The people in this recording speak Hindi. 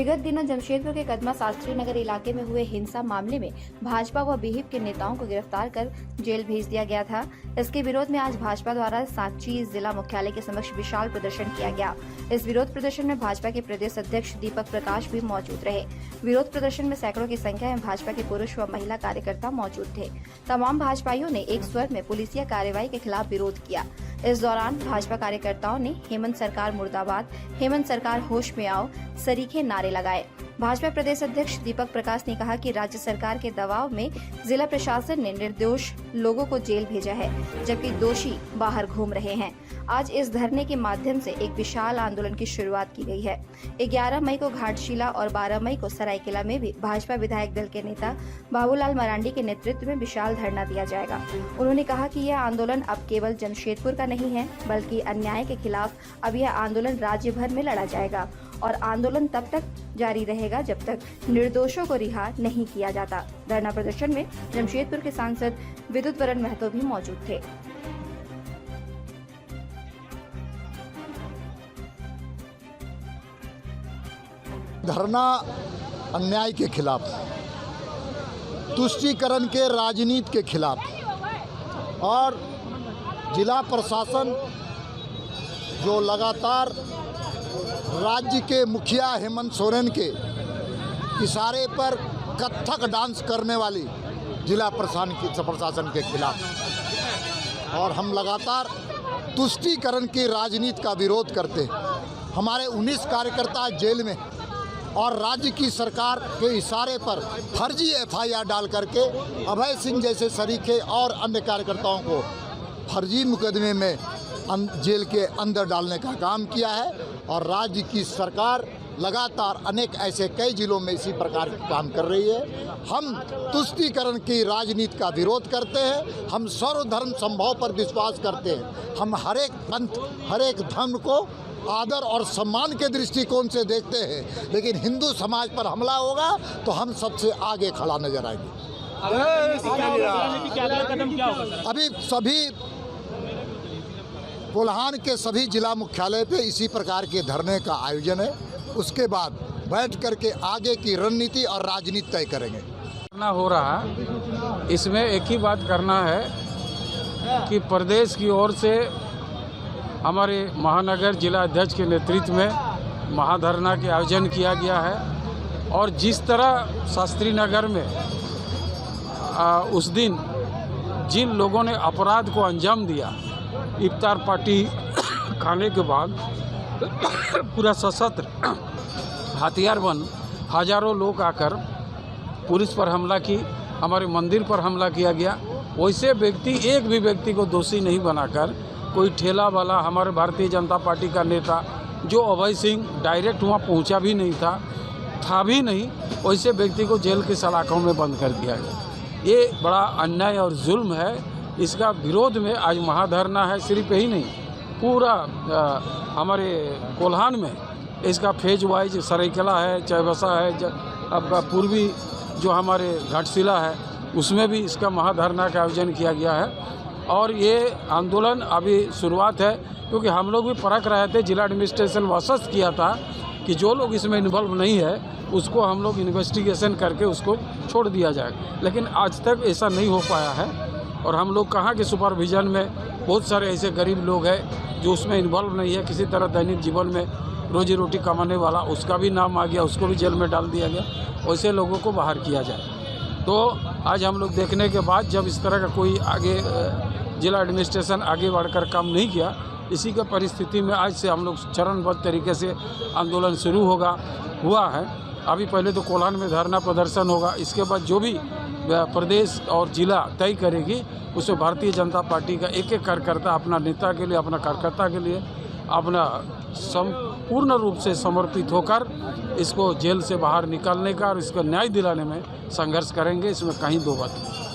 विगत दिनों जमशेदपुर के कदमा शास्त्री नगर इलाके में हुए हिंसा मामले में भाजपा व बीहिप के नेताओं को गिरफ्तार कर जेल भेज दिया गया था। इसके विरोध में आज भाजपा द्वारा सांची जिला मुख्यालय के समक्ष विशाल प्रदर्शन किया गया। इस विरोध प्रदर्शन में भाजपा के प्रदेश अध्यक्ष दीपक प्रकाश भी मौजूद रहे। विरोध प्रदर्शन में सैकड़ों की संख्या में भाजपा के पुरुष व महिला कार्यकर्ता मौजूद थे। तमाम भाजपाइयों ने एक स्वर में पुलिसिया कार्रवाई के खिलाफ विरोध किया। इस दौरान भाजपा कार्यकर्ताओं ने हेमंत सरकार मुर्दाबाद, हेमंत सरकार होश में आओ सरीखे नारे लगाए। भाजपा प्रदेश अध्यक्ष दीपक प्रकाश ने कहा कि राज्य सरकार के दबाव में जिला प्रशासन ने निर्दोष लोगों को जेल भेजा है, जबकि दोषी बाहर घूम रहे हैं। आज इस धरने के माध्यम से एक विशाल आंदोलन की शुरुआत की गई है। 11 मई को घाटशिला और 12 मई को सरायकेला में भी भाजपा विधायक दल के नेता बाबूलाल मरांडी के नेतृत्व में विशाल धरना दिया जाएगा। उन्होंने कहा कि यह आंदोलन अब केवल जमशेदपुर का नहीं है, बल्कि अन्याय के खिलाफ अब यह आंदोलन राज्य भर में लड़ा जाएगा और आंदोलन तब तक जारी रहेगा जब तक निर्दोषों को रिहा नहीं किया जाता। धरना प्रदर्शन में जमशेदपुर के सांसद विद्युत वरण महतो भी मौजूद थे। धरना अन्याय के खिलाफ, तुष्टीकरण के राजनीति के खिलाफ और जिला प्रशासन जो लगातार राज्य के मुखिया हेमंत सोरेन के इशारे पर कथक डांस करने वाली जिला प्रशासन के खिलाफ और हम लगातार तुष्टीकरण की राजनीति का विरोध करते हैं। हमारे 19 कार्यकर्ता जेल में और राज्य की सरकार के इशारे पर फर्जी FIR डाल करके अभय सिंह जैसे सरीखे और अन्य कार्यकर्ताओं को फर्जी मुकदमे में जेल के अंदर डालने का काम किया है और राज्य की सरकार लगातार अनेक ऐसे कई जिलों में इसी प्रकार के काम कर रही है। हम तुष्टीकरण की राजनीति का विरोध करते हैं। हम सर्वधर्म समभाव पर विश्वास करते हैं। हम हर एक पंथ, हर एक धर्म को आदर और सम्मान के दृष्टिकोण से देखते हैं, लेकिन हिंदू समाज पर हमला होगा तो हम सबसे आगे खड़ा नजर आएंगे। अभी सभी कोल्हान के सभी जिला मुख्यालय पे इसी प्रकार के धरने का आयोजन है। उसके बाद बैठ करके आगे की रणनीति और राजनीति तय करेंगे। करना हो रहा है, इसमें एक ही बात करना है कि प्रदेश की ओर से हमारे महानगर जिला अध्यक्ष के नेतृत्व में महाधरना के आयोजन किया गया है और जिस तरह शास्त्री नगर में उस दिन जिन लोगों ने अपराध को अंजाम दिया, इफ्तार पार्टी खाने के बाद पूरा सशस्त्र हथियारबंद हजारों लोग आकर पुलिस पर हमला की, हमारे मंदिर पर हमला किया गया। वैसे व्यक्ति, एक भी व्यक्ति को दोषी नहीं बनाकर कोई ठेला वाला, हमारे भारतीय जनता पार्टी का नेता जो अभय सिंह डायरेक्ट वहाँ पहुँचा भी नहीं था भी नहीं, वैसे व्यक्ति को जेल की सलाखों में बंद कर दिया गया। ये बड़ा अन्याय और जुल्म है। इसका विरोध में आज महाधरना है। सिर्फ यही नहीं, पूरा हमारे कोल्हान में इसका फेज वाइज सरायकेला है, चाईबासा है, अब पूर्वी जो हमारे घाटशिला है उसमें भी इसका महाधरना का आयोजन किया गया है। और ये आंदोलन अभी शुरुआत है, क्योंकि हम लोग भी परख रहे थे, जिला एडमिनिस्ट्रेशन आश्वस्त किया था कि जो लोग इसमें इन्वॉल्व नहीं है उसको हम लोग इन्वेस्टिगेशन करके उसको छोड़ दिया जाए, लेकिन आज तक ऐसा नहीं हो पाया है। और हम लोग कहाँ के सुपरविजन में बहुत सारे ऐसे गरीब लोग हैं जो उसमें इन्वॉल्व नहीं है, किसी तरह दैनिक जीवन में रोजी रोटी कमाने वाला, उसका भी नाम आ गया, उसको भी जेल में डाल दिया गया। वैसे लोगों को बाहर किया जाए। तो आज हम लोग देखने के बाद जब इस तरह का कोई आगे जिला एडमिनिस्ट्रेशन आगे बढ़कर काम नहीं किया, इसी का परिस्थिति में आज से हम लोग चरणबद्ध तरीके से आंदोलन शुरू हुआ है। अभी पहले तो कोल्हान में धरना प्रदर्शन होगा, इसके बाद जो भी प्रदेश और जिला तय करेगी उसमें भारतीय जनता पार्टी का एक एक कार्यकर्ता अपना नेता के लिए, अपना कार्यकर्ता के लिए अपना पूर्ण रूप से समर्पित होकर इसको जेल से बाहर निकालने का और इसको न्याय दिलाने में संघर्ष करेंगे। इसमें कहीं दो बात नहीं।